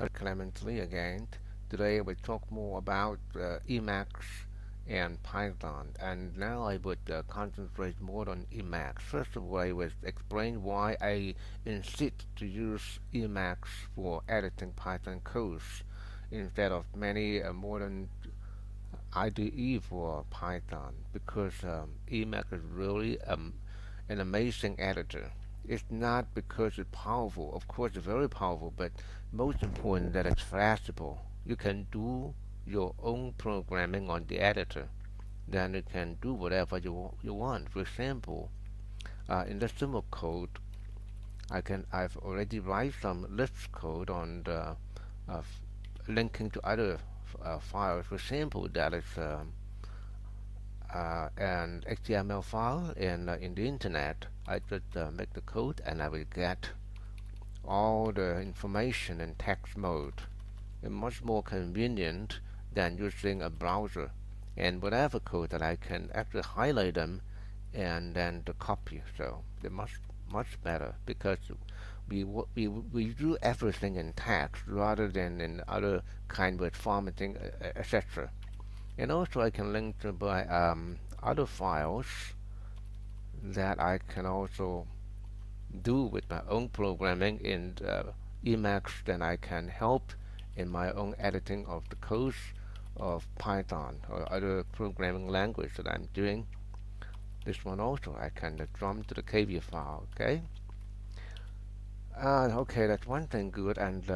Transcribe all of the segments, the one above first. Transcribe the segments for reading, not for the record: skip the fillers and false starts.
Clemently again. Today we talk more about Emacs and Python, and now I would concentrate more on Emacs. First of all, I will explain why I insist to use Emacs for editing Python codes instead of many modern IDE for Python, because Emacs is really an amazing editor. It's not because it's powerful. Of course, it's very powerful, but most important that it's flexible. You can do your own programming on the editor. Then you can do whatever you want. For example, in the simple code, I've already write some Lisp code on the linking to other files. For example, that is an HTML file in the internet. I just make the code and I will get all the information in text mode. It's much more convenient than using a browser. And whatever code that I can actually highlight them and then the copy. So they're much better because we do everything in text rather than in other kind of formatting, etc. And also I can link to by other files that I can also do with my own programming in Emacs. Then I can help in my own editing of the codes of Python or other programming language that I'm doing. This one also I can jump to the KB file. Okay, that's one thing good. And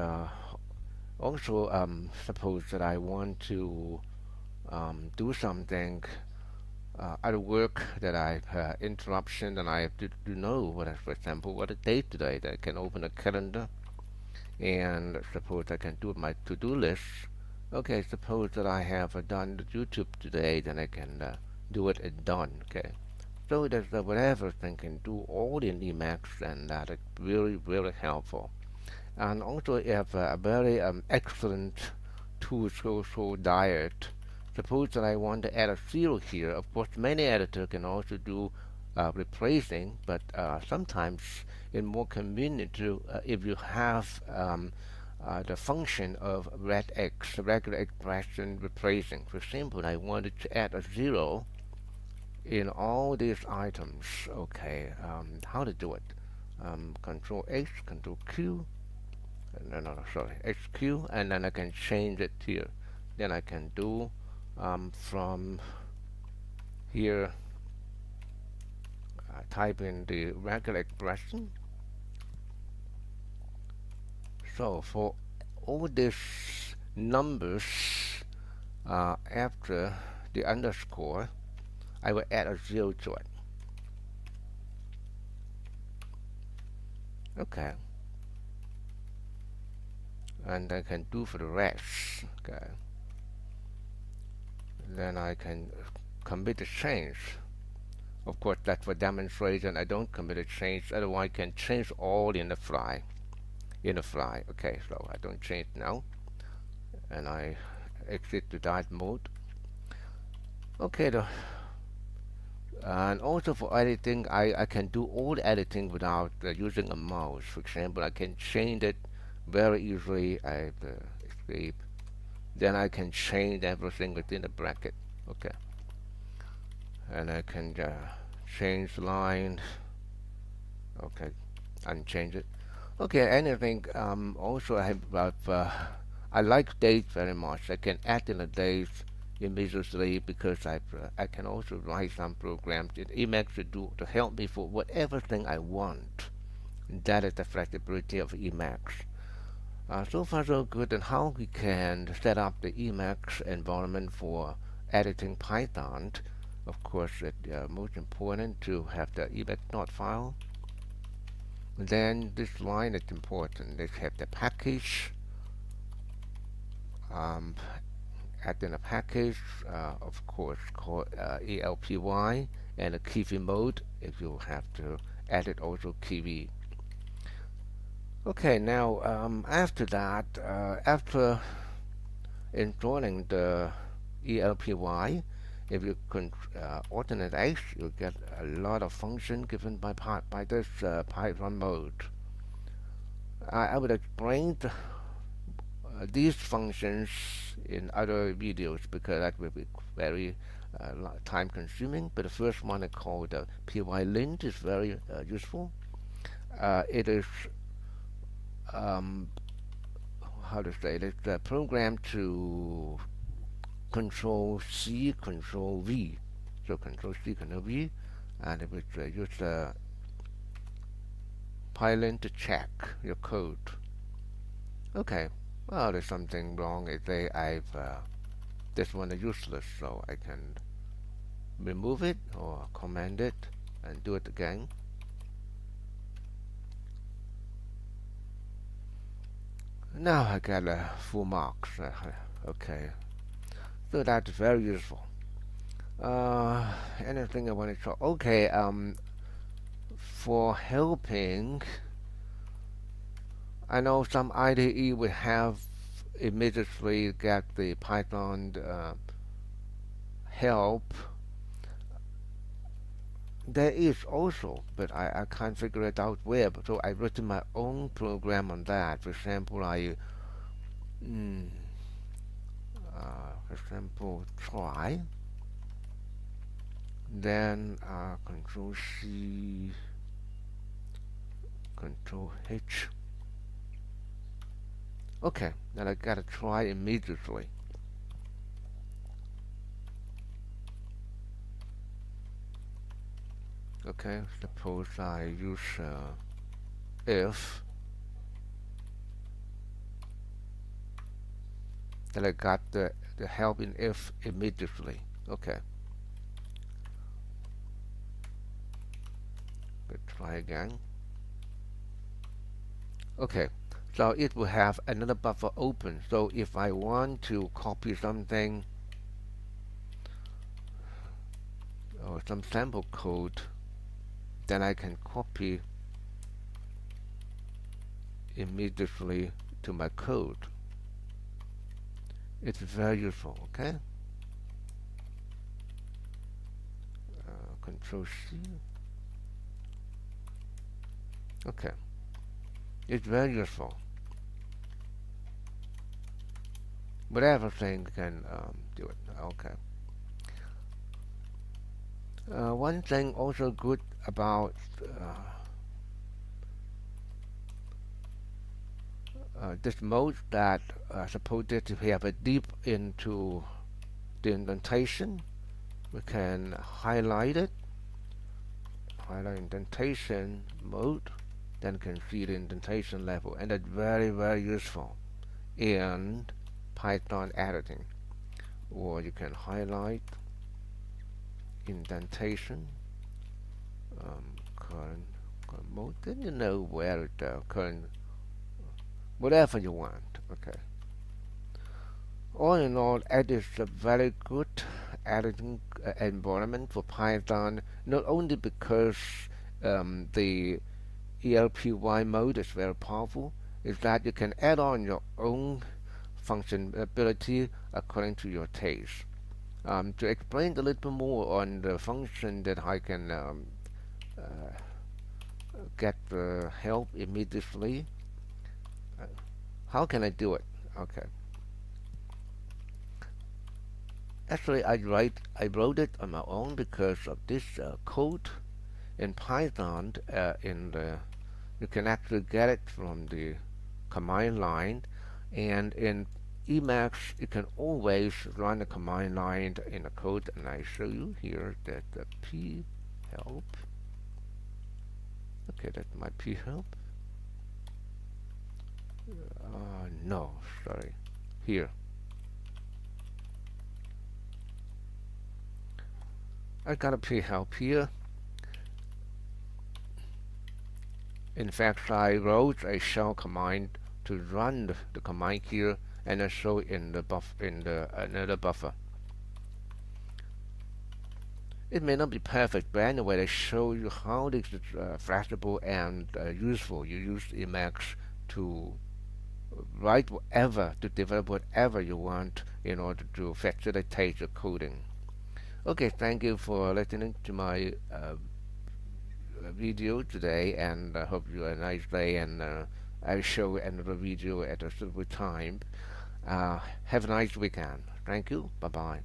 also suppose that I want to do something other work that I have interruption and I have to know what, for example, what a date today. That I can open a calendar and suppose I can do my to-do list. Okay, suppose that I have done the YouTube today, then I can do it and done. Okay, so there's whatever thing can do all in Emacs, and that is really helpful. And also you have a very excellent tool so diet. Suppose that I want to add a zero here. Of course, many editors can also do replacing, but sometimes it's more convenient to if you have the function of regex, regular expression replacing. For example, I wanted to add a zero in all these items. Okay, how to do it? Control H, Control Q, no, sorry, HQ, and then I can change it here. Then I can do from here, type in the regular expression. So for all these numbers after the underscore, I will add a zero to it. Okay, and I can do for the rest. Okay, then I can commit the change. Of course, that's for demonstration. I don't commit a change, otherwise I can change all in the fly. Okay, so I don't change now, and I exit to diet mode. Okay, and also for editing, I can do all the editing without using a mouse. For example, I can change it very easily. I escape. Then I can change everything within the bracket. Okay, and I can change line. Okay, unchange it. Okay, anything. Also, I like dates very much. I can add in the dates immediately because I can also write some programs in Emacs to help me for whatever thing I want. That is the flexibility of Emacs. So far so good. And how we can set up the Emacs environment for editing Python. Of course, it's most important to have the Emacs file. Then this line is important. Let's have the package. Add in a package, of course, called elpy, and a kiwi mode if you have to add it also kiwi. Okay, now after that, after installing the elpy, if you can alternate X, you get a lot of function given by this Python mode. I will explain these functions in other videos because that will be very time consuming. But the first one I called pylint is very useful. It is um, how to say it? It's a program to control C, control V. So control C, control V, and it would use pylint to check your code. Okay. Well, there's something wrong. This one is useless, so I can remove it or command it and do it again. Now I got full marks. Okay, so that's very useful. Anything I want to show? Okay, for helping, I know some IDE will have immediately get the Python help. There is also, but I can't figure it out where. So I've written my own program on that. For example, mm, try, then Control C, Control H. Okay, then I gotta try immediately. Okay, suppose I use if, then I got the help in if immediately. Okay. Let's try again. Okay, so it will have another buffer open. So if I want to copy something or some sample code, then I can copy immediately to my code. It's very useful. Okay. Control C. Okay. It's very useful. Whatever thing can do it. Okay. One thing also good about this mode that suppose that if we have a deep into the indentation, we can highlight it, highlight indentation mode, then can see the indentation level, and that's very, very useful in Python editing. Or you can highlight indentation, current mode, then you know where the current, whatever you want. Okay. All in all, it is a very good editing environment for Python, not only because the elpy mode is very powerful, is that you can add on your own functionality according to your taste. To explain a little bit more on the function that I can get help immediately, how can I do it? Okay. Actually, I wrote it on my own because of this code in Python. You can actually get it from the command line, and in Emacs you can always run a command line in the code, and I show you here that the p help. Okay, that's my p help. No, sorry, here. I got a p help here. In fact, I wrote a shell command to run the command here, and I show in the another buffer. It may not be perfect, but anyway, I show you how this is flexible and useful. You use Emacs to write whatever, to develop whatever you want in order to facilitate your coding. Okay, thank you for listening to my video today, and I hope you have a nice day, and I'll show another video at a suitable time. Have a nice weekend. Thank you. Bye bye.